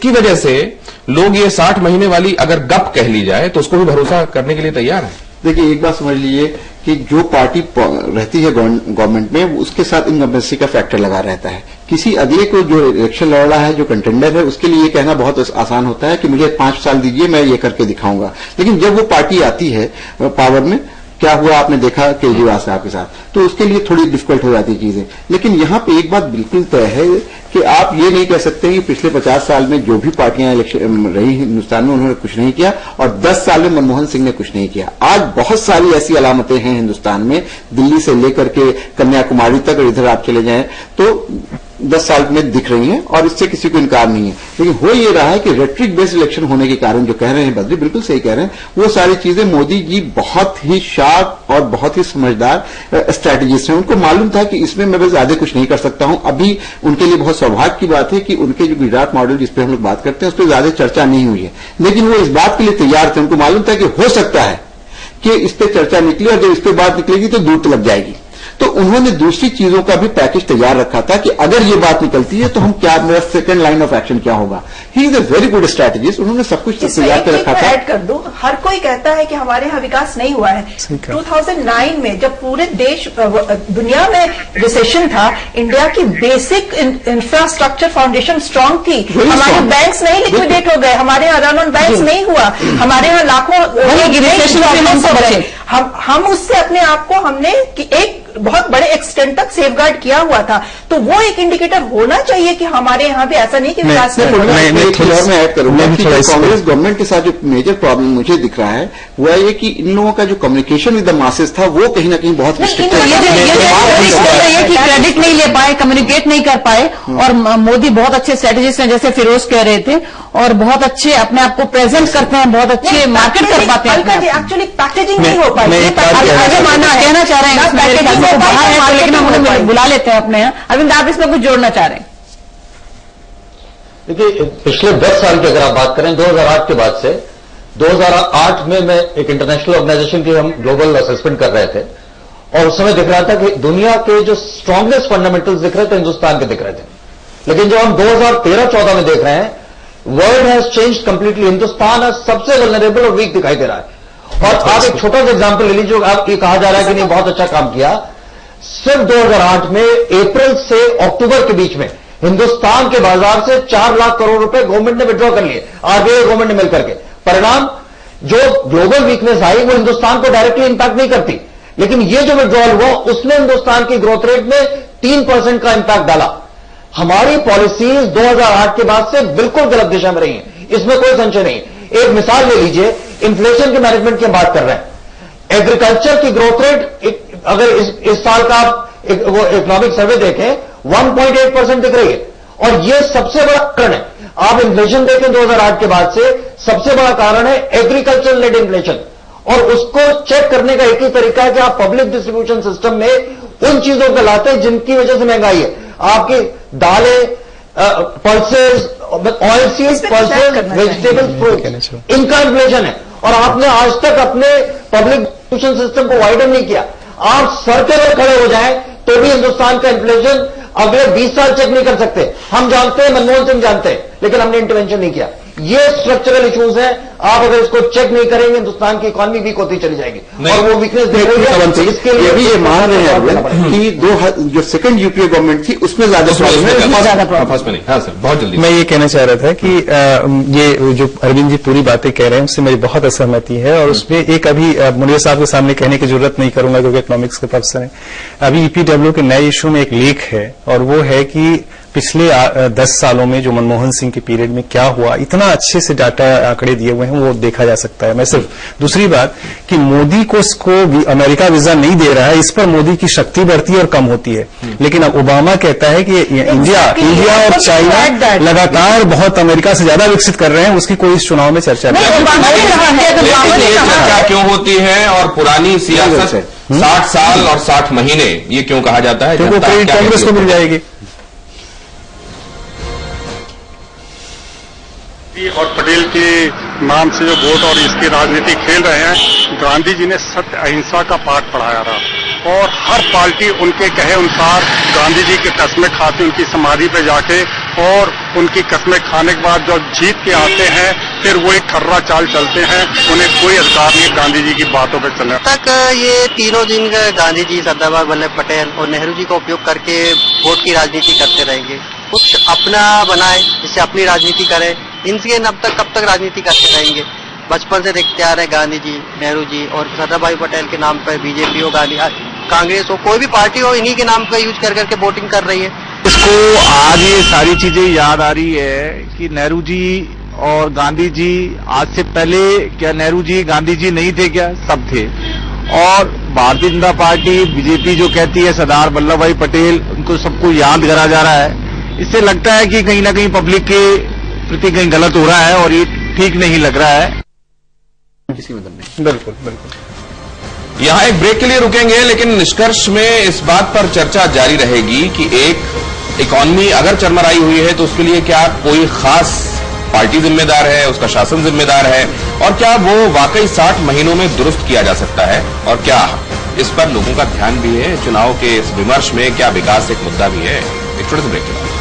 उसकी वजह से लोग ये 60 महीने वाली अगर गप कह ली जाए तो उसको भी भरोसा करने के लिए तैयार है। देखिए, एक बात समझ लीजिए कि जो पार्टी रहती है गवर्नमेंट में, उसके साथ इनकम्बेंसी का फैक्टर लगा रहता है। किसी अगले को जो इलेक्शन लड़ रहा है, जो कंटेंडर है, उसके लिए ये कहना बहुत आसान होता है कि मुझे 5 साल दीजिए, मैं ये करके दिखाऊंगा। लेकिन जब वो पार्टी आती है पावर में, क्या हुआ आपने देखा केजरीवाल साहब के साथ, तो उसके लिए थोड़ी डिफिकल्ट हो जाती चीजें। लेकिन यहां पे एक बात बिल्कुल तय है कि आप ये नहीं कह सकते कि पिछले 50 साल में जो भी पार्टियां इलेक्शन रही हिंदुस्तान में, उन्होंने कुछ नहीं किया, और 10 साल में मनमोहन सिंह ने कुछ नहीं किया। आज बहुत सारी ऐसी अलामतें हैं हिंदुस्तान में, दिल्ली से लेकर के कन्याकुमारी तक, और इधर आप चले जाएं तो 10 साल में दिख रही हैं, और इससे किसी को इनकार नहीं है। लेकिन हो ये रहा है कि रेट्रिक बेस्ड इलेक्शन होने के कारण, जो कह रहे हैं बद्री बिल्कुल सही कह रहे हैं, वो सारी चीजें मोदी जी बहुत ही शार्प और बहुत ही समझदार स्ट्रैटेजिस्ट हैं। उनको मालूम था कि इसमें मैं बस ज्यादा कुछ नहीं कर सकता हूं। अभी उनके लिए बहुत सौभाग्य की बात है कि उनके जो गुजरात मॉडल जिस पे हम लोग बात करते हैं, उस पर ज्यादा चर्चा नहीं हुई है, लेकिन वो इस बात के लिए तैयार थे। उनको मालूम था कि हो सकता है कि इस पे चर्चा निकले, और जब इस पे बात निकलेगी तो दूर लग जाएगी। तो उन्होंने दूसरी चीजों का भी पैकेज तैयार रखा था कि अगर ये बात निकलती है तो हम क्या, मेरा सेकंड लाइन ऑफ एक्शन क्या होगा। He is a very good strategist. उन्होंने सब कुछ तैयार कर रखा था। ऐड कर दूं, हर कोई कहता है कि हमारे यहाँ विकास नहीं हुआ है। 2009 में जब पूरे देश दुनिया में रिसेशन था, इंडिया की बेसिक इंफ्रास्ट्रक्चर फाउंडेशन स्ट्रांग थी। हमारे बैंक्स नहीं लिक्विडेट हो गए, हमारे यहाँ रन ऑन बैंक्स नहीं हुआ, हमारे यहाँ लाखों हम उससे अपने आप को हमने एक बहुत बड़े एक्सटेंट तक सेफगार्ड किया हुआ था। तो वो एक इंडिकेटर होना चाहिए कि हमारे यहाँ भी ऐसा नहीं कि विकास मैं ऐड करूंगा कि कांग्रेस गवर्नमेंट के साथ जो मेजर प्रॉब्लम मुझे दिख रहा है वो ये कि इन लोगों का जो कम्युनिकेशन विद द मासेस था, वो कहीं ना कहीं बहुत क्रेडिट नहीं ले पाए, कम्युनिकेट नहीं कर पाए। और मोदी बहुत अच्छे स्ट्रेटेजिस्ट हैं, जैसे फिरोज कह रहे थे, और बहुत अच्छे अपने आप को प्रेजेंट करते हैं, बहुत अच्छे मार्केट कर पाते हैं। एक्चुअली पैकेजिंग नहीं हो पाई। कहना चाह रहे हैं लेकिन हम उन्हें बुला लेते हैं अपने यहाँ। अरविंद, आप इसमें कुछ जोड़ना चाह रहे हैं? देखिए, पिछले 10 साल की अगर आप बात करें, 2008 के बाद से 2008 में मैं एक इंटरनेशनल ऑर्गेनाइजेशन की हम ग्लोबल असेसमेंट कर रहे थे, और उस समय दिख रहा था कि दुनिया के जो स्ट्रांगेस्ट फंडामेंटल्स दिख रहे थे हिंदुस्तान के दिख रहे थे। लेकिन जो हम 2013-14 में देख रहे हैं, world has changed completely. Hindustan आज सबसे वल्नरेबल और वीक दिखाई दे रहा है। और आप एक छोटा सा एग्जाम्पल ले लीजिए, आप ये कहा जा रहा है कि नहीं बहुत अच्छा काम किया। सिर्फ 2008 में अप्रैल से अक्टूबर के बीच में हिंदुस्तान के बाजार से 4 लाख करोड़ रुपए गवर्नमेंट ने विड्रॉ कर लिए, आरबीआई गवर्नमेंट ने मिलकर के। परिणाम, जो ग्लोबल वीकनेस आई वो हिंदुस्तान को डायरेक्टली इंपैक्ट नहीं करती, लेकिन ये जो विड्रॉल हुआ उसने हिंदुस्तान की ग्रोथ रेट में 3% का इंपैक्ट डाला। हमारी पॉलिसीज 2008 के बाद से बिल्कुल गलत दिशा में रही हैं, इसमें कोई संशय नहीं। एक मिसाल ले लीजिए, इन्फ्लेशन के मैनेजमेंट की बात कर रहे हैं। एग्रीकल्चर की ग्रोथ रेट अगर इस साल का आप वो इकोनॉमिक सर्वे देखें, 1.8% दिख रही है, और ये सबसे बड़ा कारण है। आप इन्फ्लेशन देखें 2008 के बाद से, सबसे बड़ा कारण है एग्रीकल्चर लेड इन्फ्लेशन। और उसको चेक करने का एक ही तरीका है कि आप पब्लिक डिस्ट्रीब्यूशन सिस्टम में उन चीजों को लाते हैं जिनकी वजह से महंगाई है। आपकी दालें, pulses, oil seeds, pulses, vegetable, fruit, इनका इन्फ्लेशन है। और आपने आज तक अपने पब्लिक डिस्ट्रीब्यूशन सिस्टम को वाइडन नहीं किया। आप सर के बल खड़े हो जाएं तो भी हिंदुस्तान का इन्फ्लेशन अगले 20 साल चेक नहीं कर सकते। हम जानते हैं, मनमोहन सिंह जानते हैं, लेकिन हमने इंटरवेंशन नहीं किया। ये स्ट्रक्चरल इश्यूज हैं। आप अगर इसको चेक नहीं करेंगे, हिंदुस्तान की इकोनॉमी वीक होती चली जाएगी, और वो वीकनेस देख रही है। इसके लिए भी ये मान रहे हैं कि जो सेकंड यूपीए गवर्नमेंट थी उसमें ज्यादा प्रॉब्लम है। हाँ सर, बहुत जल्दी मैं ये कहना चाह रहा था कि ये जो अरविंद जी पूरी बातें कह रहे हैं उससे मेरी बहुत असहमति है, और उसमें एक अभी मुनीर साहब के सामने कहने की जरूरत नहीं करूंगा क्योंकि इकोनॉमिक्स के प्रोफेसर हैं। अभी ईपीडब्ल्यू के नए इशू में एक लीक है, और वो है कि पिछले 10 सालों में जो मनमोहन सिंह के पीरियड में क्या हुआ, इतना अच्छे से डाटा आंकड़े दिए हुए हैं, वो देखा जा सकता है। मैं सिर्फ दूसरी बात कि मोदी को अमेरिका वीजा नहीं दे रहा है, इस पर मोदी की शक्ति बढ़ती है और कम होती है। लेकिन अब ओबामा कहता है कि इंडिया और चाइना लगातार बहुत अमेरिका से ज्यादा विकसित कर रहे हैं, उसकी कोई इस चुनाव में चर्चा नहीं। चर्चा क्यों होती है, और पुरानी सियासत 60 साल और 60 महीने ये क्यों कहा जाता है? क्योंकि कांग्रेस को मिल जाएगी। और पटेल के नाम से जो वोट और इसकी राजनीति खेल रहे हैं, गांधी जी ने सत्य अहिंसा का पाठ पढ़ाया था, और हर पार्टी उनके कहे अनुसार गांधी जी के कस्में खाती, उनकी समाधि पे जाके और उनकी कस्में खाने के बाद जब जीत के आते हैं फिर वो एक खर्रा चाल चलते हैं, उन्हें कोई अधिकार नहीं गांधी जी की बातों पर चलने तक। ये तीनों दिन गांधी जी, सरदार वल्लभ पटेल और नेहरू जी का उपयोग करके वोट की राजनीति करते रहेंगे। कुछ अपना बनाए, जिससे अपनी राजनीति करे। इनसे कब तक राजनीति करते रहेंगे। बचपन से देखते आ रहे गांधी जी, नेहरू जी और सरदार भाई पटेल के नाम पर बीजेपी हो, कांग्रेस हो, कोई भी पार्टी हो, इन्हीं के नाम का यूज कर करके वोटिंग कर रही है। इसको आज ये सारी चीजें याद आ रही है कि नेहरू जी और गांधी जी, आज से पहले क्या नेहरू जी गांधी जी नहीं थे क्या? सब थे। और भारतीय जनता पार्टी, बीजेपी जो कहती है सरदार वल्लभ भाई पटेल, उनको सबको याद करा जा रहा है। इससे लगता है कि कहीं ना कहीं पब्लिक के प्रति कहीं गलत हो रहा है और ये ठीक नहीं लग रहा है। किसी मतलब नहीं। बिल्कुल बिल्कुल। यहां एक ब्रेक के लिए रुकेंगे, लेकिन निष्कर्ष में इस बात पर चर्चा जारी रहेगी कि एक इकॉनमी अगर चरमराई हुई है तो उसके लिए क्या कोई खास पार्टी जिम्मेदार है, उसका शासन जिम्मेदार है, और क्या वो वाकई 60 महीनों में दुरुस्त किया जा सकता है, और क्या इस पर लोगों का ध्यान भी है। चुनाव के इस विमर्श में क्या विकास एक मुद्दा भी है। एक छोटे से ब्रेक के बाद